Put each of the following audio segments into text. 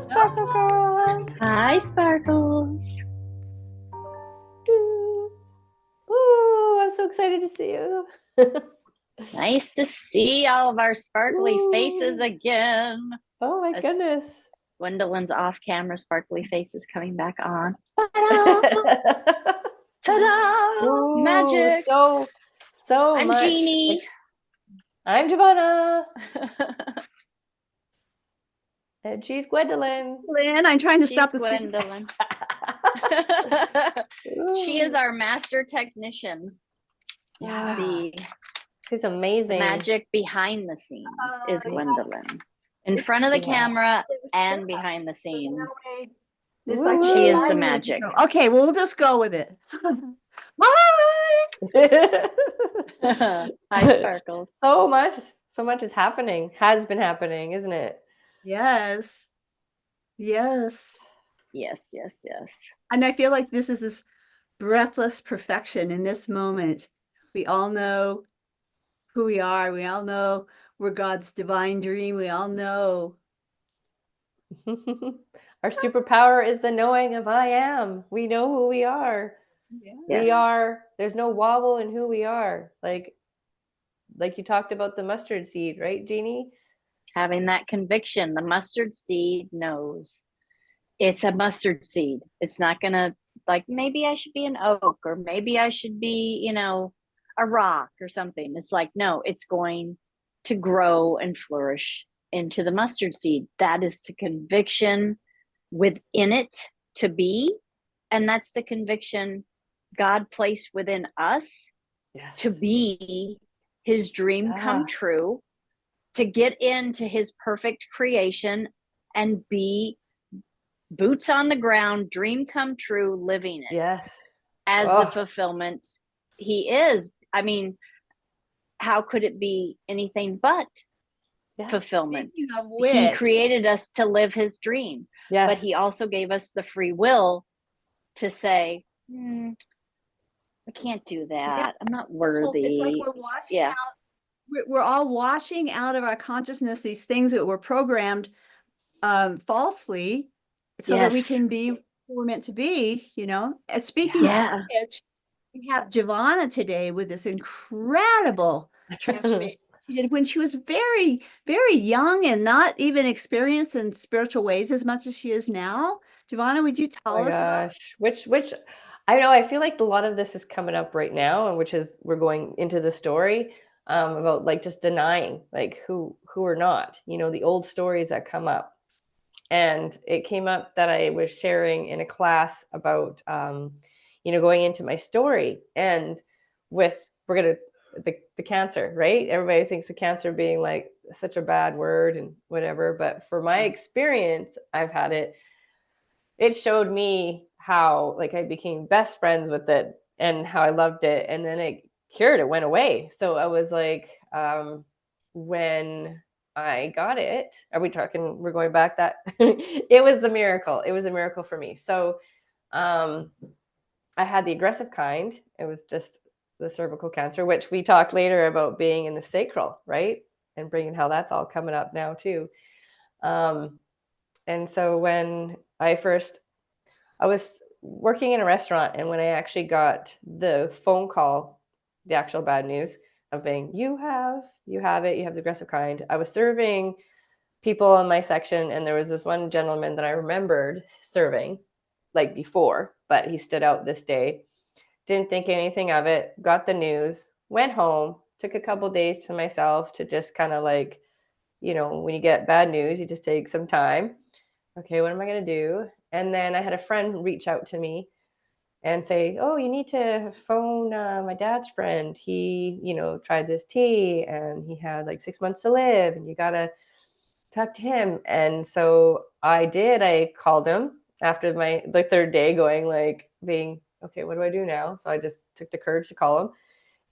Sparkle Girls. Hi, Sparkles. Ooh, I'm so excited to see you. Nice to see all of our sparkly faces again. Oh my goodness. Gwendolyn's off-camera sparkly faces coming back on. Ta-da! Ta-da! Ooh, Magic. So I'm much. Jeannie. I'm Jevona. And she's Gwendolyn. Lynn, I'm trying to stop this. Gwendolyn. She is our master technician. Yeah. She's amazing. The magic behind the scenes is Gwendolyn. In front of the camera and behind the scenes. She is the magic. Okay, well, we'll just go with it. Hi, Sparkles. So much is happening. Has been happening, isn't it? Yes. And I feel like this is this breathless perfection in this moment. We all know who we are. We all know we're God's divine dream. We all know. Our superpower is the knowing of I am. We know who we are. Yes. We are. There's no wobble in who we are. Like you talked about the mustard seed, right, Jeannie? Having that conviction. The mustard seed knows it's a mustard seed. It's not going to, like, maybe I should be an oak, or maybe I should be, a rock or something. It's like, no, it's going to grow and flourish into the mustard seed. That is the conviction within it to be. And that's the conviction God placed within us to be his dream come true, to get into his perfect creation and be boots on the ground, dream come true, living it. Yes. As the fulfillment he is. I mean, how could it be anything but fulfillment? He created us to live his dream. Yes. But he also gave us the free will to say, I can't do that. I'm not worthy. It's like we're washing out. We're all washing out of our consciousness these things that were programmed falsely, so that we can be who we're meant to be. And speaking of which, we have Jevona today with this incredible transformation she did when she was very, very young and not even experienced in spiritual ways as much as she is now. Jevona, would you tell us about which I know, I feel like a lot of this is coming up right now, and which is we're going into the story about like just denying like who or not, the old stories that come up. And it came up that I was sharing in a class about going into my story, and the cancer, right? Everybody thinks of cancer being like such a bad word and whatever, but for my experience, I've had it showed me how like I became best friends with it and how I loved it, and then it cured, it went away. So I was like, when I got it, we're going back that it was the miracle. It was a miracle for me. So I had the aggressive kind. It was just the cervical cancer, which we talked later about being in the sacral, right? And bringing how that's all coming up now too. And so when I was working in a restaurant, and when I actually got the phone call, the actual bad news of being, you have it, you have the aggressive kind. I was serving people in my section, and there was this one gentleman that I remembered serving like before, but he stood out this day. Didn't think anything of it, got the news, went home, took a couple days to myself to just kind of like, when you get bad news, you just take some time. Okay, what am I going to do? And then I had a friend reach out to me and say, oh, you need to phone my dad's friend. He, tried this tea and he had like 6 months to live, and you got to talk to him. And so I did. I called him after the third day being, okay, what do I do now? So I just took the courage to call him.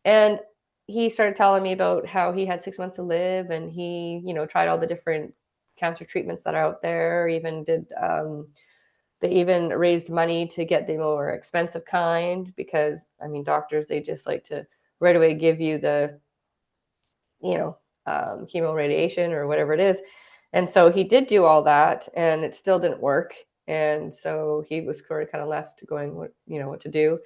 And he started telling me about how he had 6 months to live, and he, tried all the different cancer treatments that are out there, even did, they even raised money to get the more expensive kind, because doctors, they just like to right away give you the, chemo radiation or whatever it is. And so he did do all that, and it still didn't work. And so he was kind of left going, what to do.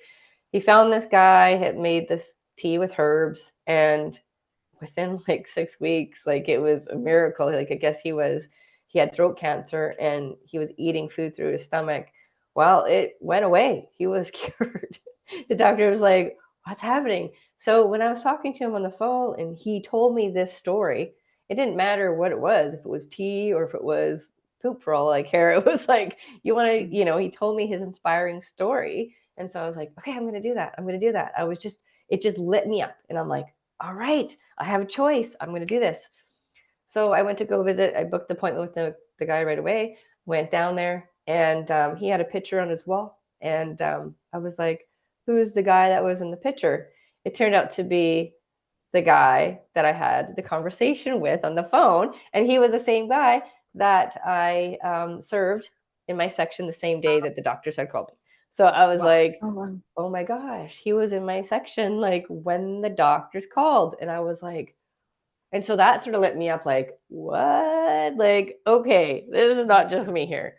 He found this guy, had made this tea with herbs, and within like 6 weeks, like it was a miracle. Like I guess he had throat cancer and he was eating food through his stomach. Well, it went away. He was cured. The doctor was like, what's happening? So when I was talking to him on the phone and he told me this story, it didn't matter what it was, if it was tea or if it was poop for all I care. It was like, he told me his inspiring story. And so I was like, okay, I'm going to do that. I'm going to do that. It just lit me up. And I'm like, all right, I have a choice. I'm going to do this. So I went to go visit. I booked an appointment with the guy right away, went down there, and he had a picture on his wall. And I was like, who's the guy that was in the picture? It turned out to be the guy that I had the conversation with on the phone. And he was the same guy that I served in my section the same day that the doctors had called me. So I was like, oh my gosh, he was in my section like when the doctors called. And I was like, and so that sort of lit me up like, what? Like, okay, this is not just me here.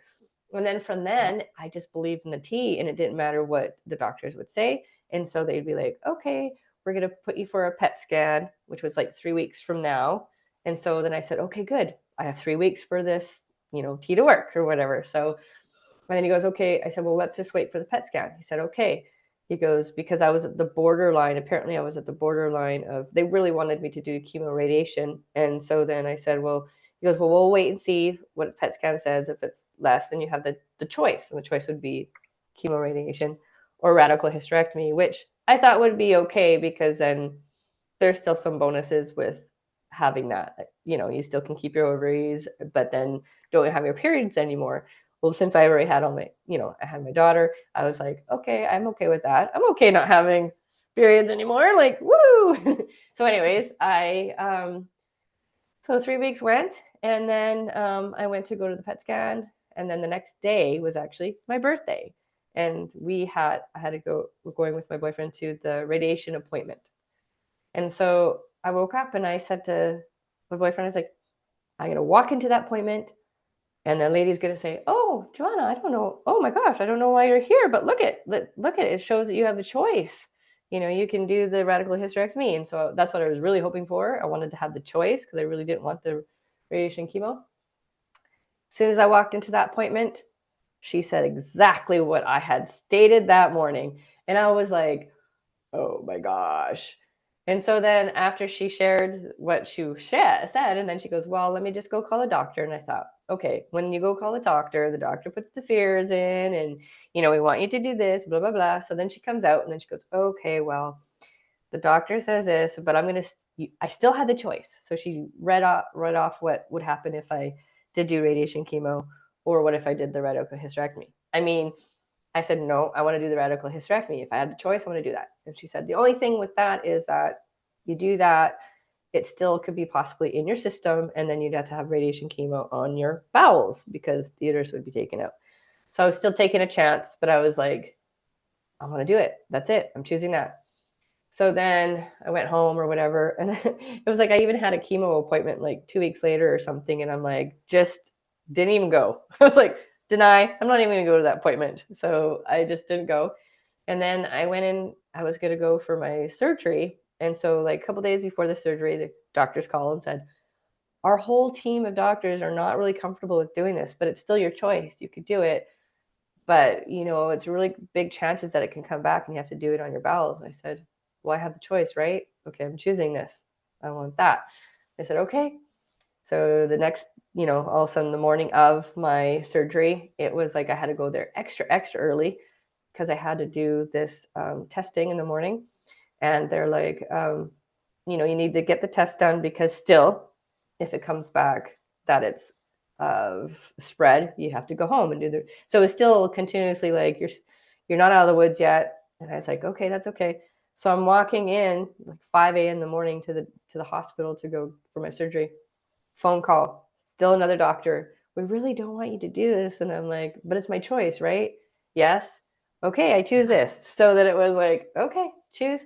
And then from then, I just believed in the tea, and it didn't matter what the doctors would say. And so they'd be like, okay, we're going to put you for a PET scan, which was like 3 weeks from now. And so then I said, okay, good. I have 3 weeks for this, tea to work or whatever. So, and then he goes, okay. I said, well, let's just wait for the PET scan. He said, okay. He goes, because I was at the borderline, apparently I was at the borderline of, they really wanted me to do chemo radiation. And so then I said, well, he goes, well, we'll wait and see what the PET scan says. If it's less, then you have the choice. And the choice would be chemo radiation or radical hysterectomy, which I thought would be okay because then there's still some bonuses with having that. You still can keep your ovaries, but then don't have your periods anymore. Well, since I already had I had my daughter, I was like, okay, I'm okay with that. I'm okay not having periods anymore. Like, woo! So anyways, so 3 weeks went, and then I went to go to the PET scan, and then the next day was actually my birthday. And I had to go, we're going with my boyfriend to the radiation appointment. And so I woke up and I said to my boyfriend, I was like, I'm going to walk into that appointment. And the lady's going to say, oh, Joanna, I don't know. Oh my gosh, I don't know why you're here, but look at it. It shows that you have a choice. You can do the radical hysterectomy. And so that's what I was really hoping for. I wanted to have the choice because I really didn't want the radiation chemo. As soon as I walked into that appointment, she said exactly what I had stated that morning. And I was like, oh my gosh. And so then after she shared what she said, and then she goes, well, let me just go call a doctor. And I thought, okay, when you go call the doctor puts the fears in and, we want you to do this, blah, blah, blah. So then she comes out and then she goes, okay, well, the doctor says this, but I still had the choice. So she read off what would happen if I did do radiation chemo or what if I did the radical hysterectomy. I mean, I said, no, I want to do the radical hysterectomy. If I had the choice, I want to do that. And she said, the only thing with that is that you do that, it still could be possibly in your system, and then you'd have to have radiation chemo on your bowels because the uterus would be taken out. So I was still taking a chance, but I was like, I want to do it. That's it. I'm choosing that. So then I went home or whatever. And it was like I even had a chemo appointment like 2 weeks later or something. And I'm like, just didn't even go. I was like, deny. I'm not even going to go to that appointment. So I just didn't go. And then I went in. I was going to go for my surgery. And so like a couple days before the surgery, the doctors called and said, our whole team of doctors are not really comfortable with doing this, but it's still your choice. You could do it. But, it's really big chances that it can come back and you have to do it on your bowels. I said, well, I have the choice, right? Okay, I'm choosing this. I want that. I said, okay. So the next, all of a sudden the morning of my surgery, it was like I had to go there extra early because I had to do this testing in the morning. And they're like, you need to get the test done because still, if it comes back that it's spread, you have to go home and do so it's still continuously like you're not out of the woods yet. And I was like, okay, that's okay. So I'm walking in like 5 a.m. in the morning to the hospital to go for my surgery. Phone call, still another doctor. We really don't want you to do this. And I'm like, but it's my choice, right? Yes. Okay, I choose this. So that it was like, okay, choose.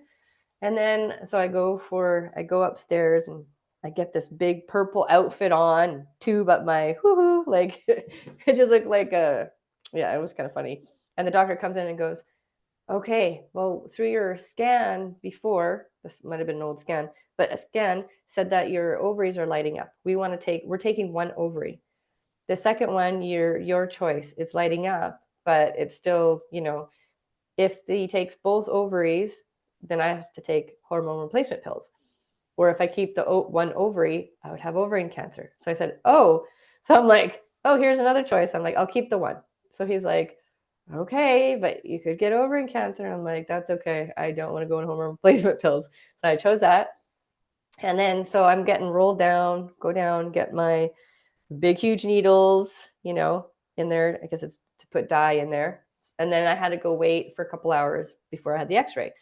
And then so I go upstairs and I get this big purple outfit on, tube up my hoo-hoo, like it just looked like it was kind of funny. And the doctor comes in and goes, okay, well, through your scan before, this might have been an old scan, but a scan said that your ovaries are lighting up. We're taking one ovary. The second one, your choice. It's lighting up, but it's still, if he takes both ovaries, then I have to take hormone replacement pills. Or if I keep the one ovary, I would have ovarian cancer. So I said, oh, so I'm like, oh, here's another choice. I'm like, I'll keep the one. So he's like, okay, but you could get ovarian cancer. I'm like, that's okay. I don't want to go on hormone replacement pills. So I chose that. And then, so I'm getting rolled down, go down, get my big, huge needles, in there. I guess it's to put dye in there. And then I had to go wait for a couple hours before I had the x-ray.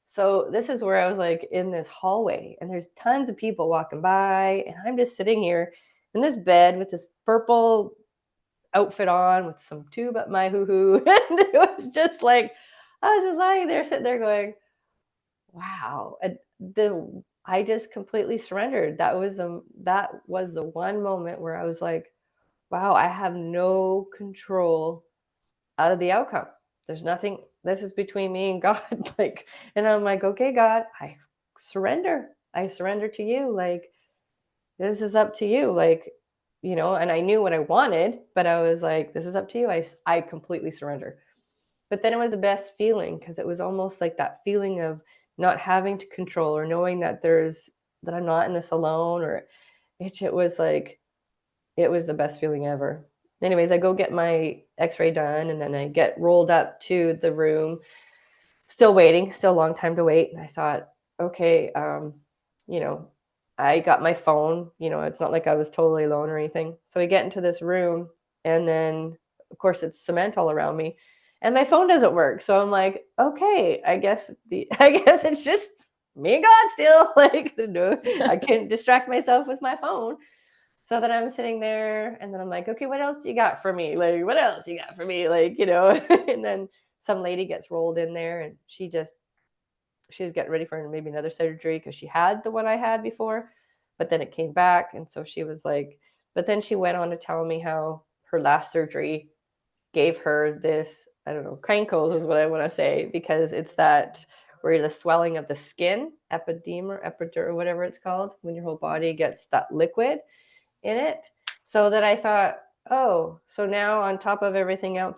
So this is where I was like in this hallway, and there's tons of people walking by, and I'm just sitting here in this bed with this purple outfit on with some tube up my hoo-hoo. And it was just like, I was just lying there, sitting there going, wow. And I just completely surrendered. That was the one moment where I was like, wow, I have no control out of the outcome. There's nothing, this is between me and God. Like, and I'm like, okay, God, I surrender to you. Like, this is up to you. Like, and I knew what I wanted, but I was like, this is up to you. I completely surrender. But then it was the best feeling, because it was almost like that feeling of not having to control, or knowing that that I'm not in this alone, or it was like, it was the best feeling ever. Anyways, I go get my x-ray done, and then I get rolled up to the room, still waiting, still a long time to wait. And I thought, okay, I got my phone, it's not like I was totally alone or anything. So we get into this room, and then of course it's cement all around me, and my phone doesn't work. So I'm like, okay, I guess it's just me and God still. Like, no, I can't distract myself with my phone. So then I'm sitting there, and then I'm like, okay, what else you got for me? Like, what else you got for me? Like, and then some lady gets rolled in there, and she was getting ready for maybe another surgery, because she had the one I had before, but then it came back. And so she was like, but then she went on to tell me how her last surgery gave her this, I don't know, cankles is what I want to say, because it's that where the swelling of the skin, epidermis, or whatever it's called, when your whole body gets that liquid in it. So that I thought, oh, so now on top of everything else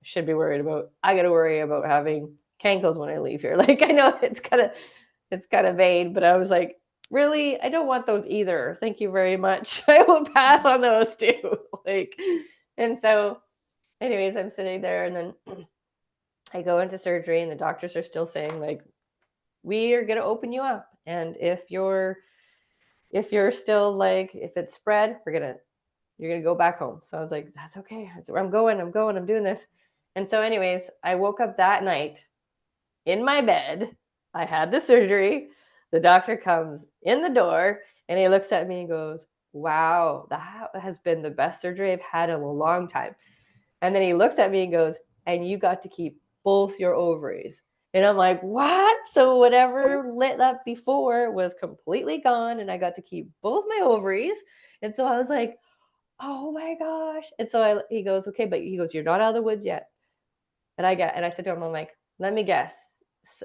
should be worried about, I got to worry about having cankles when I leave here. Like, I know it's kind of vain, but I was like, really, I don't want those either. Thank you very much. I will pass on those too. Like, and so anyways, I'm sitting there, and then I go into surgery, and the doctors are still saying, like, we are going to open you up. And if you're still like, if it's spread, you're going to go back home. So I was like, that's okay. That's where I'm going. I'm doing this. And so anyways, I woke up that night in my bed. I had the surgery. The doctor comes in the door, and he looks at me and goes, wow, that has been the best surgery I've had in a long time. And then he looks at me and goes, and you got to keep both your ovaries. And I'm like, what? So whatever lit up before was completely gone, and I got to keep both my ovaries. And so I was like, oh my gosh. And so he goes, okay, but he goes, you're not out of the woods yet. And I said to him, I'm like, let me guess.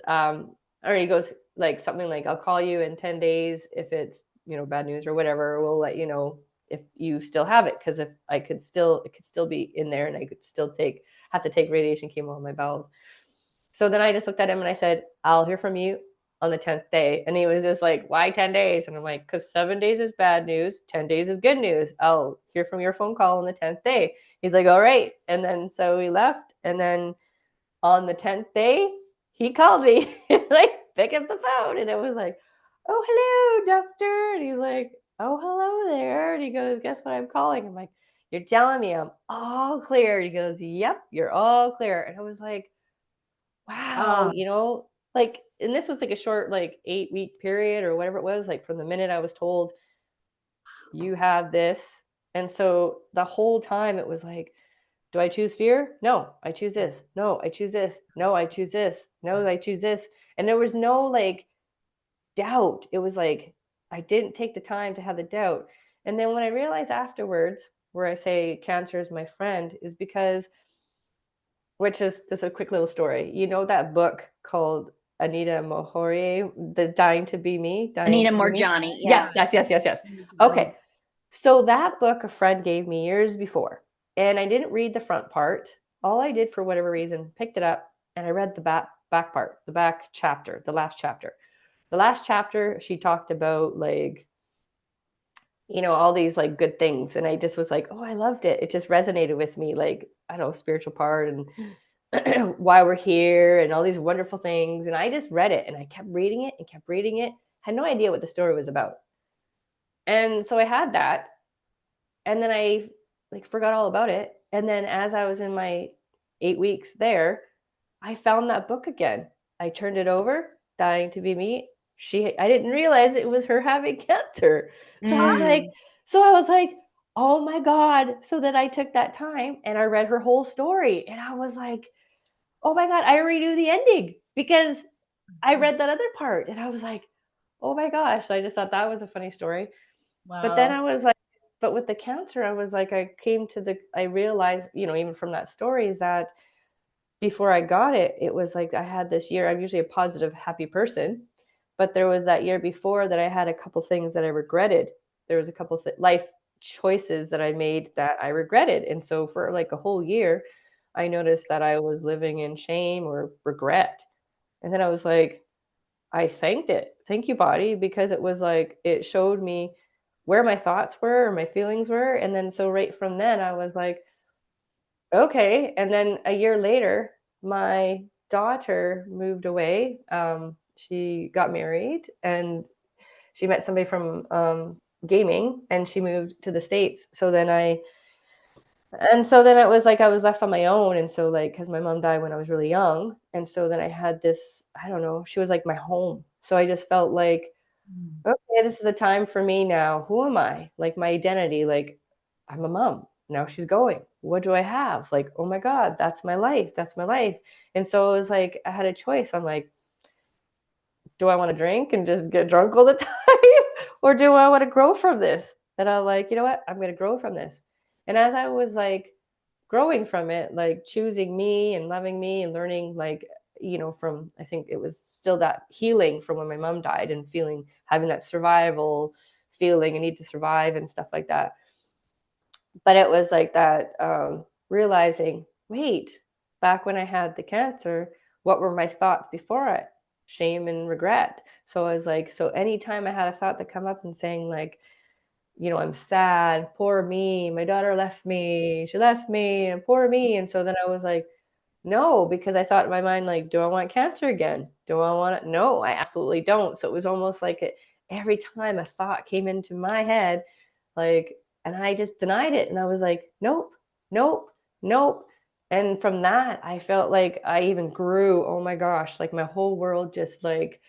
Or he goes like something like, I'll call you in 10 days if it's, bad news or whatever. We'll let you know if you still have it. Because if it could still be in there, and I could still have to take radiation chemo on my bowels. So then I just looked at him and I said, I'll hear from you on the 10th day. And he was just like, why 10 days? And I'm like, because 7 days is bad news. 10 days is good news. I'll hear from your phone call on the 10th day. He's like, all right. And then so we left. And then on the 10th day, he called me, and I picked up the phone, and it was like, oh, hello, doctor. And he's like, oh, hello there. And he goes, guess what I'm calling? I'm like, you're telling me I'm all clear. He goes, yep, you're all clear. And I was like, wow, like, and this was like a short, like 8-week period or whatever it was, like from the minute I was told you have this. And so the whole time it was like, do I choose fear? No, I choose this. No, I choose this. No, I choose this. No, I choose this. And there was no like doubt. It was like, I didn't take the time to have the doubt. And then when I realized afterwards, where I say cancer is my friend, is because, which is this is a quick little story. You know that book called Anita Mohori, The Dying to Be Me? Dying Anita to Be Me? Morjani. Yes, Yeah. yes. Okay. So that book a friend gave me years before, and I didn't read the front part. All I did for whatever reason, picked it up and I read the back part, the back chapter, the last chapter. The last chapter, she talked about like, all these like good things. And I just was like, oh, I loved it. It just resonated with me, like, I don't know, spiritual part and why we're here and all these wonderful things. And I just read it and I kept reading it and kept reading it. Had no idea what the story was about. And so I had that. And then I like forgot all about it. And then as I was in my 8 weeks there, I found that book again. I turned it over, Dying to Be Me. I didn't realize it was her having cancer. So I was like, oh my God. So then I took that time and I read her whole story. And I was like, oh my God, I already knew the ending because I read that other part. And I was like, oh my gosh. So I just thought that was a funny story. Wow. But then I was like, but with the cancer, I was like, I realized, even from that story is that before I got it, it was like I had this year. I'm usually a positive, happy person, but there was that year before that I had a couple things that I regretted. There was a couple life choices that I made that I regretted. And so for like a whole year, I noticed that I was living in shame or regret. And then I was like, I thanked it. Thank you, body, because it was like it showed me where my thoughts were, or my feelings were. And then so right from then I was like, okay. And then a year later, my daughter moved away. She got married and she met somebody from gaming and she moved to the States. So then it was like I was left on my own. And so, like, because my mom died when I was really young. And so then I had this, I don't know, she was like my home. So I just felt like, okay, this is a time for me now. Who am I? Like, my identity, like, I'm a mom. Now she's going. What do I have? Like, oh my God, that's my life. That's my life. And so it was like I had a choice. I'm like, do I want to drink and just get drunk all the time? Or do I want to grow from this? And I'm like, you know what? I'm going to grow from this. And as I was like growing from it, like choosing me and loving me and learning, like, from, I think it was still that healing from when my mom died and having that survival feeling and need to survive and stuff like that. But it was like that, realizing, wait, back when I had the cancer, what were my thoughts before it? Shame and regret. So I was like, so anytime I had a thought that come up and saying like, I'm sad, poor me, my daughter left me, she left me, and poor me. And so then I was like, no, because I thought in my mind, like, do I want cancer again? Do I want it? No, I absolutely don't. So it was almost like every time a thought came into my head, like, and I just denied it. And I was like, nope, nope, nope. And from that, I felt like I even grew. Oh my gosh, like my whole world just like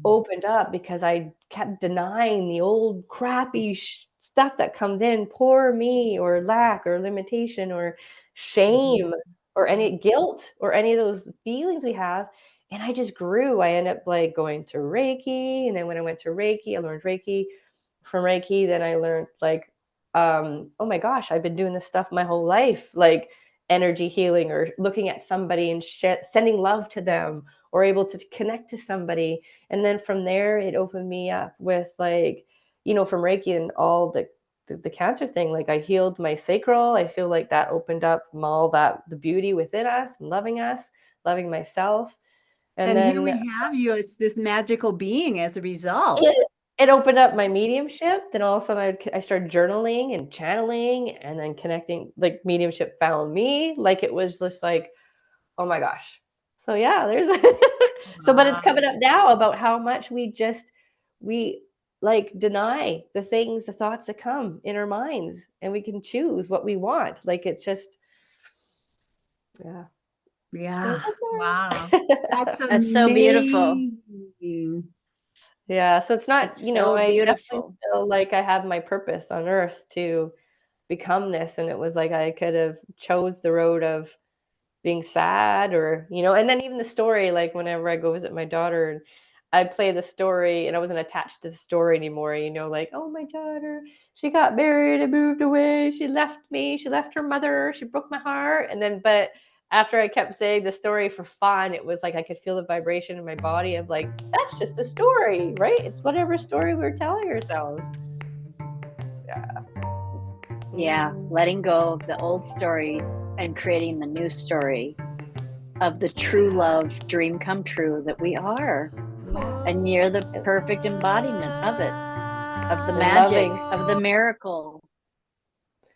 opened up because I kept denying the old crappy stuff that comes in, poor me, or lack, or limitation, or shame, or any guilt, or any of those feelings we have. And I just grew. I ended up like going to Reiki. And then when I went to Reiki, I learned Reiki. From Reiki, then I learned like, oh my gosh, I've been doing this stuff my whole life, like energy healing or looking at somebody and sending love to them, or able to connect to somebody. And then from there, it opened me up with like, from Reiki and all the cancer thing, like I healed my sacral. I feel like that opened up all the beauty within us and loving myself. And then here we have you as this magical being as a result. It opened up my mediumship. Then all of a sudden I started journaling and channeling and then connecting, like mediumship found me. Like it was just like, oh my gosh. So yeah, but it's coming up now about how much we like deny the thoughts that come in our minds, and we can choose what we want. Like it's just, yeah. Yeah. Wow. That's so beautiful. Yeah. So it's not, so I beautiful. definitely feel like I have my purpose on earth to become this. And it was like, I could have chose the road of being sad or, and then even the story, like whenever I go visit my daughter, I'd play the story and I wasn't attached to the story anymore, you know, like, oh, my daughter, she got married and moved away. She left me. She left her mother. She broke my heart. And then, but after I kept saying the story for fun, it was like I could feel the vibration in my body of like, that's just a story, right? It's whatever story we're telling ourselves. Yeah, letting go of the old stories and creating the new story of the true love dream come true that we are. And you're the perfect embodiment of it, of the magic, of the miracle,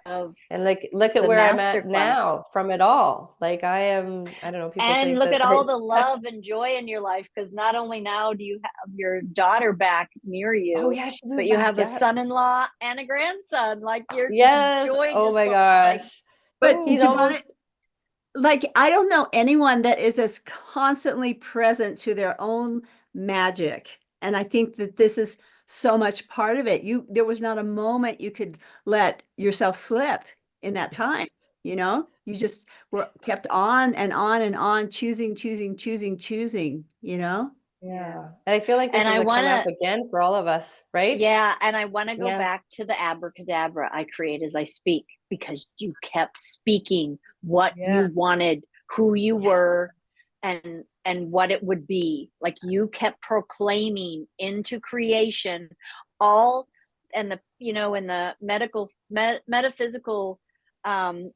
of and like look at where I'm at now from it all. Like I don't know, people and think look at all the love and joy in your life, because not only now do you have your daughter back near you, oh yeah, but you have a son-in-law and a grandson. Like your joy. Oh my gosh. But he's almost like, I don't know anyone that is as constantly present to their own magic. And I think that this is so much part of it. There was not a moment you could let yourself slip in that time, you know? You just were kept on and on and on, choosing, you know? Yeah. And I feel like this is gonna come up again for all of us, right? Yeah. And I want to go back to the abracadabra I create as I speak, because you kept speaking what you wanted, who you were, and what it would be. Like you kept proclaiming into creation all, and the, you know, in the metaphysical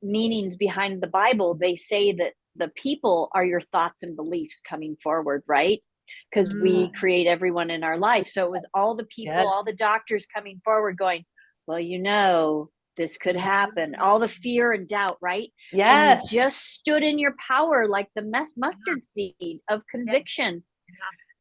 meanings behind the Bible, they say that the people are your thoughts and beliefs coming forward, right? Because we create everyone in our life. So it was all the people, all the doctors coming forward going, well, you know, this could happen. All the fear and doubt, right? Yes. And you just stood in your power like the mustard seed of conviction.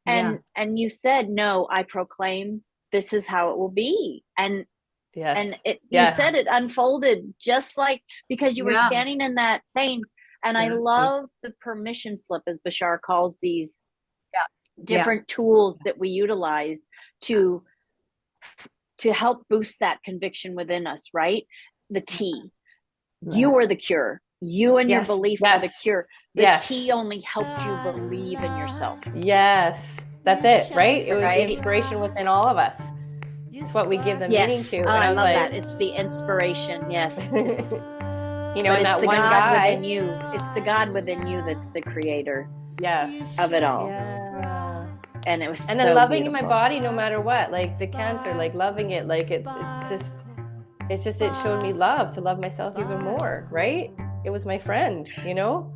And you said, no, I proclaim this is how it will be. And you said it unfolded just like, because you were standing in that thing. And I love the permission slip, as Bashar calls these different tools that we utilize to help boost that conviction within us, right? The T. You were the cure. You and your belief were the cure. The T only helped you believe in yourself. Yes. That's it, right? It was the inspiration within all of us. It's what we give the meaning to. Oh, and I love that. It's the inspiration. Yes. You know, and that one God guy within you. It's the God within you that's the creator. Yes. Of it all. Yeah. And it was and then loving my body no matter what, like the cancer, like loving it, like it showed me love to love myself even more, right? It was my friend, you know?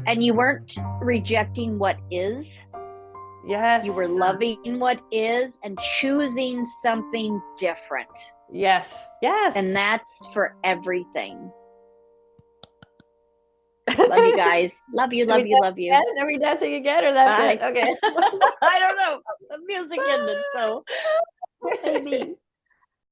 And you weren't rejecting what is. Yes. You were loving what is and choosing something different. Yes. Yes. And that's for everything. Love you guys. Love you. Love you. Are we dancing again, or that's it? Okay. I don't know. The music ended, so maybe.